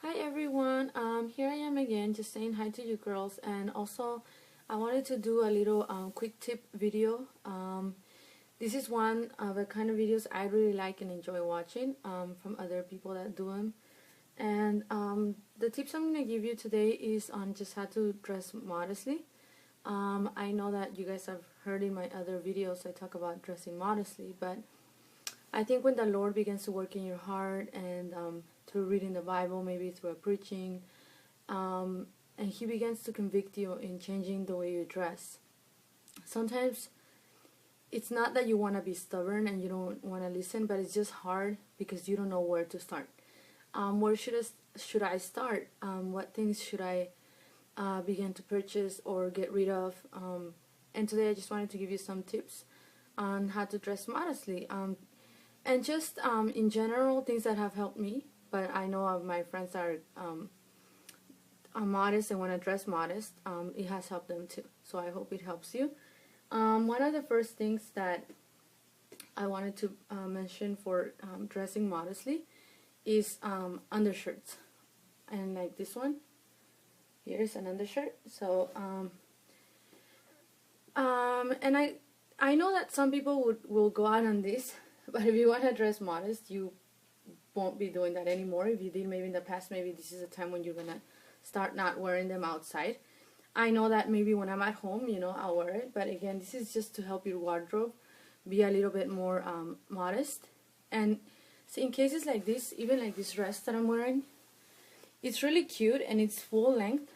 Hi everyone, here I am again just saying hi to you girls, and also I wanted to do a little quick tip video. This is one of the kind of videos I really like and enjoy watching from other people that do them. And the tips I'm going to give you today is on just how to dress modestly. I know that you guys have heard in my other videos I talk about dressing modestly, but I think when the Lord begins to work in your heart and through reading the Bible, maybe through a preaching, and He begins to convict you in changing the way you dress. Sometimes it's not that you want to be stubborn and you don't want to listen, but it's just hard because you don't know where to start. Where should I start? What things should I begin to purchase or get rid of? And today I just wanted to give you some tips on how to dress modestly. And just in general, things that have helped me, but I know of my friends that are modest and want to dress modest, it has helped them too. So I hope it helps you. One of the first things that I wanted to mention for dressing modestly is undershirts. And like this one, here's an undershirt. So, and I know that some people will go out on this, but if you want to dress modest, you won't be doing that anymore. If you did maybe in the past, maybe this is a time when you're going to start not wearing them outside. I know that maybe when I'm at home, I'll wear it. But again, this is just to help your wardrobe be a little bit more modest. And so in cases like this, even like this dress that I'm wearing, it's really cute and it's full length.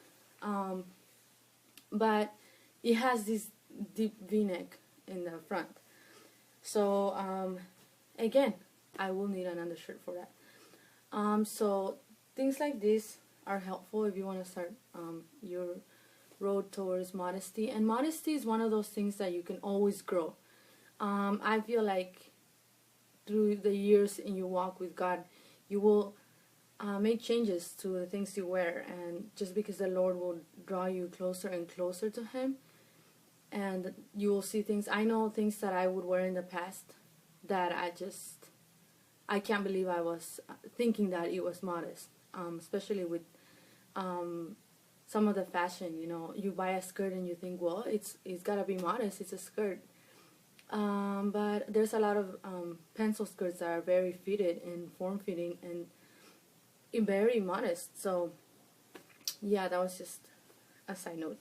But it has this deep V-neck in the front. So, again, I will need an undershirt for that. So things like this are helpful if you want to start your road towards modesty. And modesty is one of those things that you can always grow. I feel like through the years in your walk with God, you will make changes to the things you wear. And just because the Lord will draw you closer and closer to Him, and you will see things. I know things that I would wear in the past that I can't believe I was thinking that it was modest, especially with some of the fashion. You buy a skirt and you think, well, it's gotta be modest, it's a skirt. But there's a lot of pencil skirts that are very fitted and form-fitting and very modest. So yeah, that was just a side note.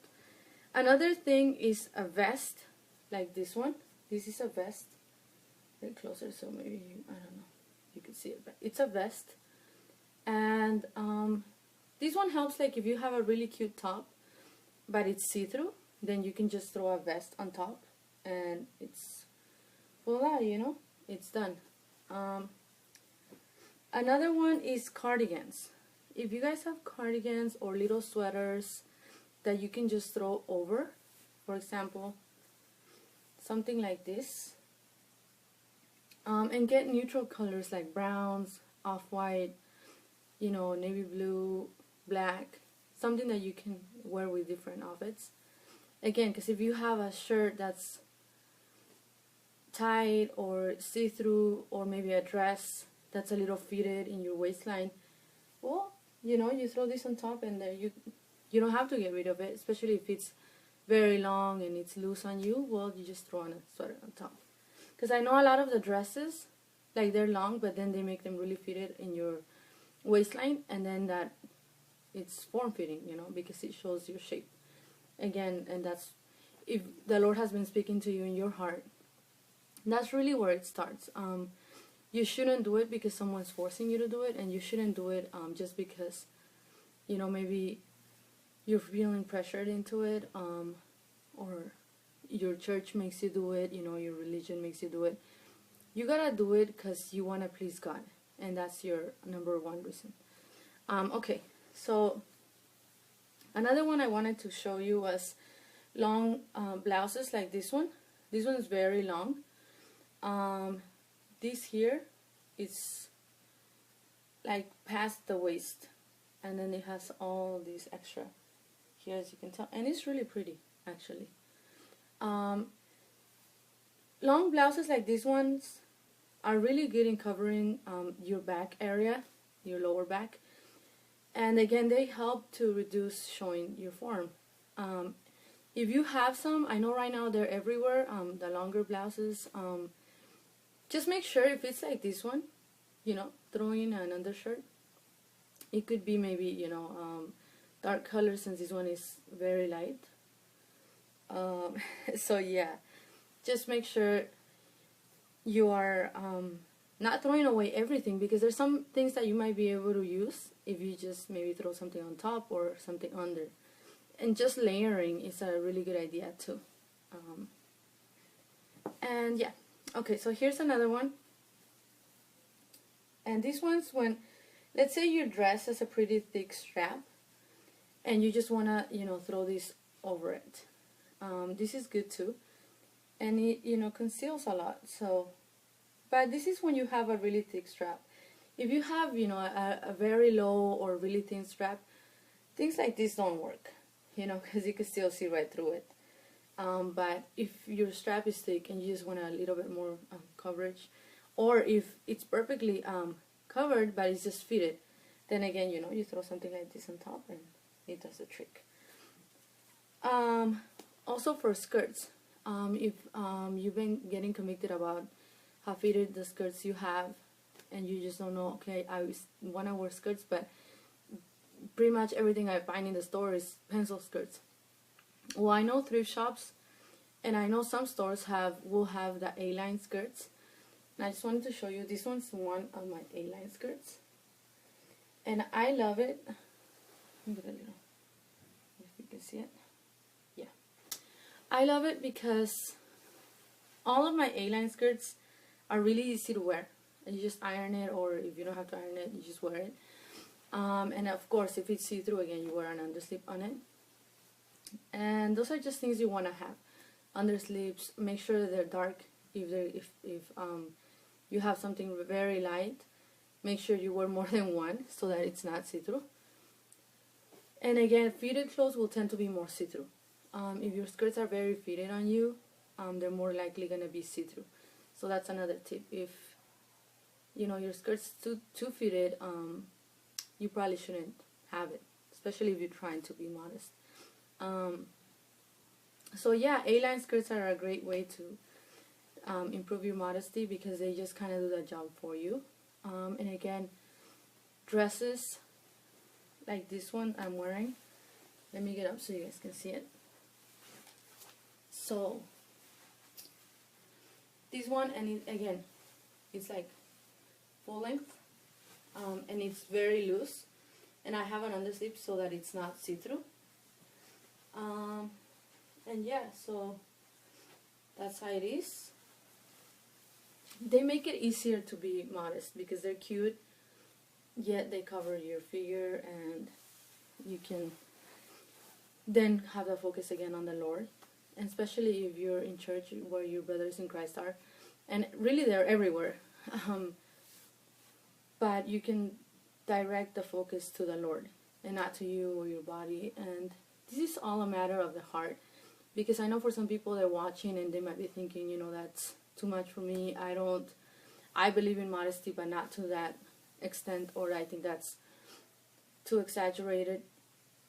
Another thing is a vest, like this one. This is a vest. A bit closer so maybe I don't know, you can see it, but it's a vest. And this one helps, like if you have a really cute top but it's see-through, then you can just throw a vest on top and it's voila, it's done. Another one is cardigans. If you guys have cardigans or little sweaters that you can just throw over, for example, something like this, and get neutral colors like browns, off-white, navy blue, black, something that you can wear with different outfits. Again, because if you have a shirt that's tight or see-through, or maybe a dress that's a little fitted in your waistline, well, you throw this on top and there you don't have to get rid of it, especially if it's very long and it's loose on you. Well, you just throw on a sweater on top. Because I know a lot of the dresses, like they're long, but then they make them really fitted in your waistline, and then that it's form-fitting, because it shows your shape. Again, and that's, if the Lord has been speaking to you in your heart, that's really where it starts. You shouldn't do it because someone's forcing you to do it, and you shouldn't do it just because, maybe you're feeling pressured into it, or your church makes you do it, your religion makes you do it. You gotta do it because you want to please God, and that's your number one reason. Okay, so another one I wanted to show you was long blouses like this one. This one is very long. This here is like past the waist, and then it has all these extra here, as you can tell, and it's really pretty actually. Long blouses like these ones are really good in covering your back area, your lower back, And again, they help to reduce showing your form. If you have some, I know right now they're everywhere, the longer blouses. Just make sure if it's like this one, you know, throwing an undershirt. It could be maybe, you know, dark color, since this one is very light. So yeah, just make sure you are not throwing away everything, because there's some things that you might be able to use if you just maybe throw something on top or something under. And just layering is a really good idea too. And yeah, okay, so here's another one. And this one's when, let's say your dress has a pretty thick strap and you just want to, you know, throw this over it. This is good too. And it, you know, conceals a lot. So, but this is when you have a really thick strap. If you have, you know, a very low or really thin strap, things like this don't work, you know, because you can still see right through it. But if your strap is thick and you just want a little bit more coverage, or if it's perfectly covered but it's just fitted, then again, you know, you throw something like this on top and it does the trick. Also for skirts, if you've been getting convicted about how fitted the skirts you have and you just don't know, okay, I want to wear skirts, but pretty much everything I find in the store is pencil skirts. Well, I know thrift shops and I know some stores will have the A-line skirts. And I just wanted to show you, this one's one of my A-line skirts. And I love it. Give it a little, if you can see it. Yeah. I love it because all of my A-line skirts are really easy to wear. And you just iron it, or if you don't have to iron it, you just wear it. And of course, if it's see-through, again, you wear an underslip on it. And those are just things you want to have. Underslips, make sure they're dark. If you have something very light, make sure you wear more than one so that it's not see-through. And again, fitted clothes will tend to be more see-through. If your skirts are very fitted on you, they're more likely going to be see-through. So that's another tip. If you know your skirt's too fitted, you probably shouldn't have it, especially if you're trying to be modest. So yeah, A-line skirts are a great way to improve your modesty, because they just kind of do the job for you. And again, dresses like this one I'm wearing, let me get up so you guys can see it. So this one, and it, again, it's like full length, and it's very loose, and I have an underslip so that it's not see-through. And yeah, so that's how it is. They make it easier to be modest because they're cute, yet they cover your figure, and you can then have the focus again on the Lord. And especially if you're in church where your brothers in Christ are, and really they're everywhere. But you can direct the focus to the Lord and not to you or your body. And this is all a matter of the heart, because I know for some people they're watching and they might be thinking, you know, that's too much for me. I believe in modesty, but not to that extent, or I think that's too exaggerated.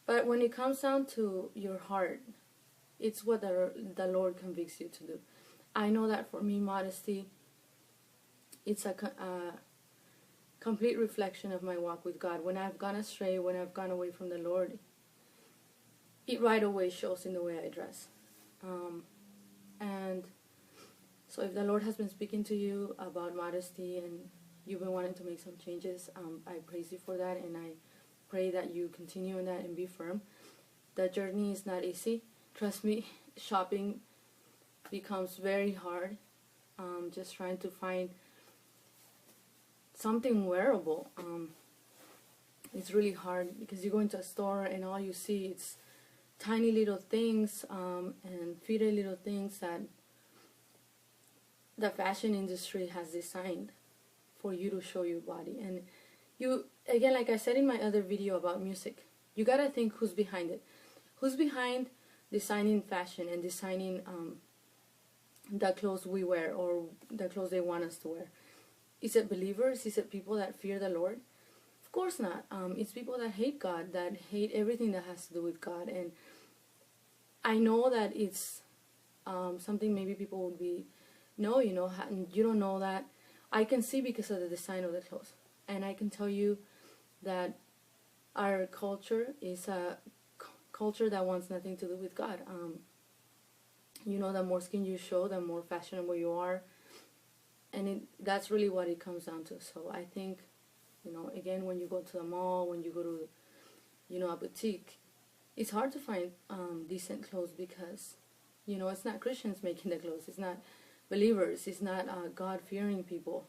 But when it comes down to your heart, it's what the Lord convicts you to do. I know that for me, modesty, it's a complete reflection of my walk with God. When I've gone astray, when I've gone away from the Lord, it right away shows in the way I dress. And so if the Lord has been speaking to you about modesty and you've been wanting to make some changes, I praise you for that, and I pray that you continue in that and be firm. The journey is not easy. Trust me, shopping becomes very hard. Just trying to find something wearable. It's really hard because you go into a store and all you see is tiny little things and fitted little things that the fashion industry has designed for you to show your body. And you, again, like I said in my other video about music, you gotta think who's behind it. Who's behind designing fashion and designing the clothes we wear, or the clothes they want us to wear? Is it believers? Is it people that fear the Lord? Of Of course not. It's people that hate God, that hate everything that has to do with God. And I know that it's something maybe people would be, no, you don't know that. I can see because of the design of the clothes. And I can tell you that our culture is a culture that wants nothing to do with God. The more skin you show, the more fashionable you are. And that's really what it comes down to. So I think, again, when you go to the mall, when you go to, a boutique, it's hard to find decent clothes because, it's not Christians making the clothes. It's not believers. It's not God-fearing people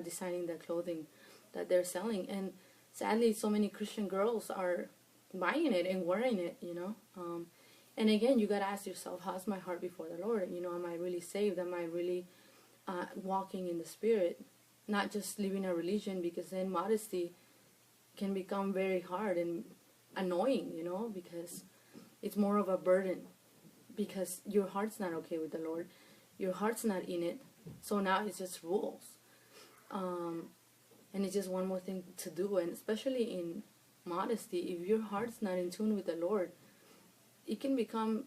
designing the clothing that they're selling. And sadly, so many Christian girls are buying it and wearing it, and again, you got to ask yourself, how's my heart before the Lord? Am I really saved? Am I really walking in the Spirit? Not just living a religion, because then modesty can become very hard and annoying, because it's more of a burden, because your heart's not okay with the Lord. Your heart's not in it. So now it's just rules. And it's just one more thing to do. And especially in modesty, if your heart's not in tune with the Lord, it can become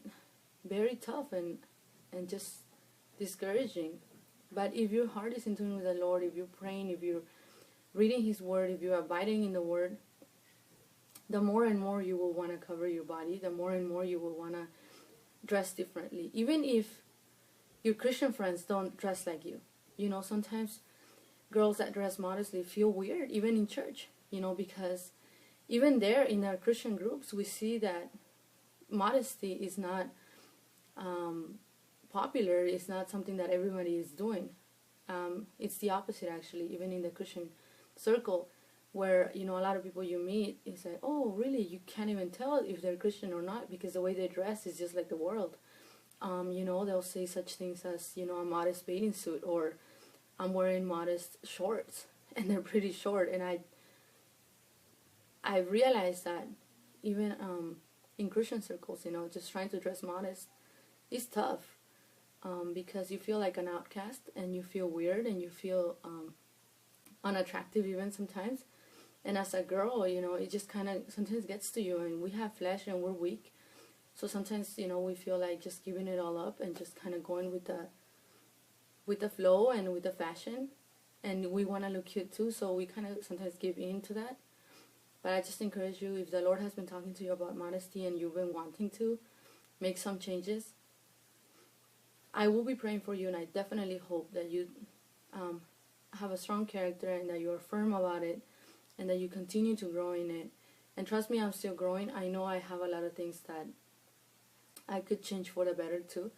very tough and just discouraging. But if your heart is in tune with the Lord, if you're praying, if you're reading His Word, if you're abiding in the Word, the more and more you will want to cover your body, the more and more you will want to dress differently. Even if your Christian friends don't dress like you. Sometimes girls that dress modestly feel weird, even in church, because even there in our Christian groups, we see that modesty is not popular. It's not something that everybody is doing. It's the opposite, actually, even in the Christian circle, where, a lot of people you meet, it's like, oh, really? You can't even tell if they're Christian or not, because the way they dress is just like the world. They'll say such things as, a modest bathing suit, or I'm wearing modest shorts, and they're pretty short. And I realized that even in Christian circles, just trying to dress modest is tough, because you feel like an outcast, and you feel weird, and you feel unattractive even sometimes. And as a girl, it just kind of sometimes gets to you, and we have flesh and we're weak. So sometimes, we feel like just giving it all up and just kind of going with the flow and with the fashion. And we want to look cute too, so we kind of sometimes give in to that. But I just encourage you, if the Lord has been talking to you about modesty and you've been wanting to make some changes, I will be praying for you, and I definitely hope that you have a strong character, and that you are firm about it, and that you continue to grow in it. And trust me, I'm still growing. I know I have a lot of things that I could change for the better too.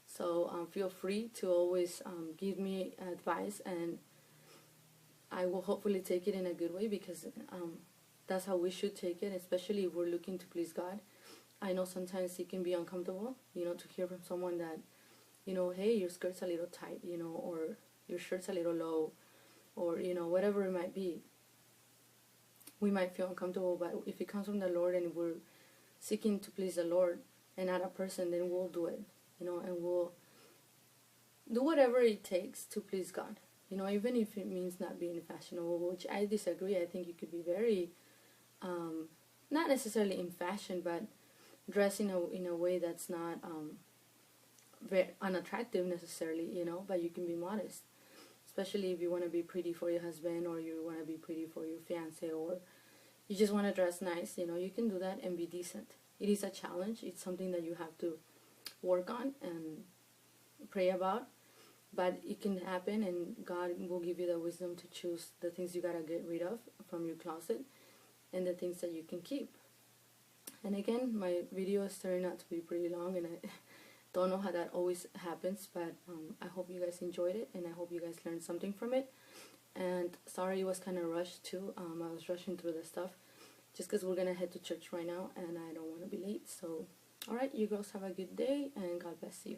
So feel free to always give me advice, and I will hopefully take it in a good way, because that's how we should take it, especially if we're looking to please God. I know sometimes it can be uncomfortable, to hear from someone that, hey, your skirt's a little tight, or your shirt's a little low, or, whatever it might be. We might feel uncomfortable, but if it comes from the Lord and we're seeking to please the Lord and not a person, then we'll do it, and we'll do whatever it takes to please God, even if it means not being fashionable, which I disagree. I think you could be very, not necessarily in fashion, but dress in a way that's not very unattractive necessarily, but you can be modest. Especially if you want to be pretty for your husband, or you want to be pretty for your fiance, or you just want to dress nice, you can do that and be decent. It is a challenge. It's something that you have to work on and pray about, but it can happen, and God will give you the wisdom to choose the things you got to get rid of from your closet, and the things that you can keep. And again, my video is turning out to be pretty long, and I don't know how that always happens, but I hope you guys enjoyed it, and I hope you guys learned something from it. And sorry it was kind of rushed too. I was rushing through the stuff just because we're going to head to church right now, and I don't want to be late. So, alright, you girls have a good day, and God bless you.